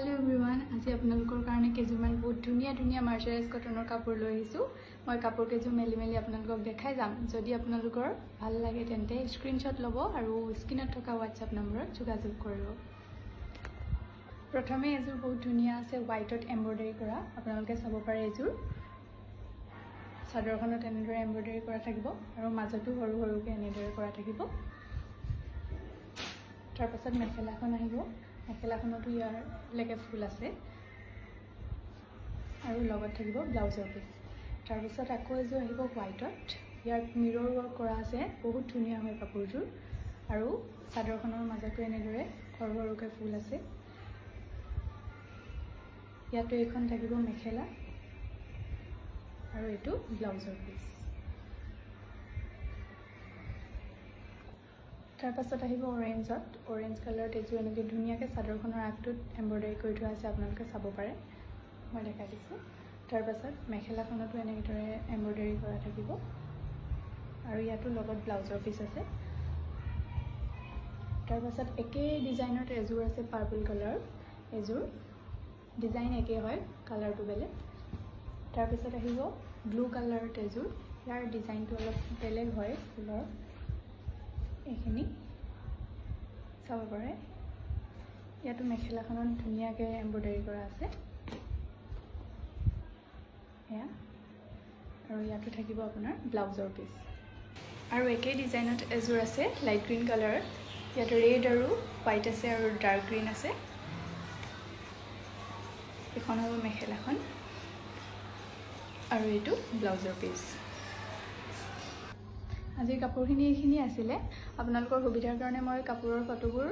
Hello everyone, আজি আপোনালোকৰ কাৰণে কেজুমান বহুত ধুনিয়া ধুনিয়া মাৰ্চাৰাইজ কটনৰ কাপোৰ লৈ আহিছো। মই কাপোৰ কেজু মেলি আপোনালোকক দেখাই যাম। যদি আপোনালোকৰ ভাল লাগে তেন্তে স্ক্ৰিনশ্বট ল'ব আৰু স্ক্ৰিনত থকা WhatsApp নম্বৰত যোগাযোগ কৰিব। প্ৰথমে এজোৰ বহুত ধুনিয়া আছে হোৱাইটত এমব্ৰয়ডাৰী কৰা। আপোনালোকে চাব পাৰে এজোৰ চাদৰখনত এনেদৰে এমব্ৰয়ডাৰী কৰা থাকিব আৰু মাজতো সৰু সৰুকৈ এনেদৰে কৰা থাকিব। তাৰ পাছত মেখেলাখন আহিব। মেখেলাখনতো ইয়াৰ লেকে ফুল আছে আৰু লগত থাকিব ব্লাউজৰ পিস। তাৰ পিছত আকৌ এজোৰ আহিব হোৱাইটত। ইয়াৰ মিৰৰ ৱৰ্ক কৰা আছে, বহুত ধুনিয়া হয় কাপোৰযোৰ আৰু চাদৰখনৰ মাজতো এনেদৰে সৰু সৰুকৈ ফুল আছে। ইয়াতো এখন থাকিব মেখেলা আৰু এটো ব্লাউজৰ পিস। তাৰ পাছত আহিব অৰেঞ্জত। অৰেঞ্জ কালাৰত এজোৰ এনেকৈ ধুনীয়াকৈ চাদৰখনৰ আগটোত এমব্ৰয়ডাৰী কৰি থোৱা আছে, আপোনালোকে চাব পাৰে, মই দেখাই দিছোঁ। তাৰ পাছত মেখেলাখনতো এনেদৰে এমব্ৰয়ডাৰী কৰা থাকিব আৰু ইয়াতো লগত ব্লাউজৰ পিস আছে। তাৰ পাছত একেই ডিজাইনত এজোৰ আছে পাৰ্পল কালাৰ। এজোৰ ডিজাইন একে হয়, কালাৰটো বেলেগ। তাৰ পিছত আহিব ব্লু কালাৰত এজোৰ। ইয়াৰ ডিজাইনটো অলপ বেলেগ হয় ফুলৰ। এইখিনি চাব পাৰে। ইয়াতো মেখেলাখনত ধুনীয়াকৈ এমব্ৰয়ডাৰী কৰা আছে এয়া, আৰু ইয়াতো থাকিব আপোনাৰ ব্লাউজৰ পিস। আৰু একেই ডিজাইনত এজোৰ আছে লাইট গ্ৰীণ কালাৰত। ইয়াত ৰেড আৰু হোৱাইট আছে আৰু ডাৰ্ক গ্ৰীণ আছে। এখন হ'ব মেখেলাখন আৰু এইটো ব্লাউজৰ পিস। আজিৰ কাপোৰখিনি এইখিনি আছিলে। আপোনালোকৰ সুবিধাৰ কাৰণে মই কাপোৰৰ ফটোবোৰ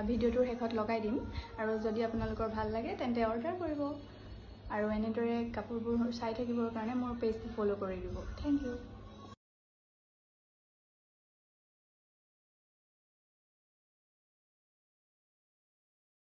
ভিডিঅ'টোৰ শেষত লগাই দিম আৰু যদি আপোনালোকৰ ভাল লাগে তেন্তে অৰ্ডাৰ কৰিব আৰু এনেদৰে কাপোৰবোৰ চাই থাকিবৰ কাৰণে মোৰ পেজটো ফ'ল' কৰি দিব। Thank U.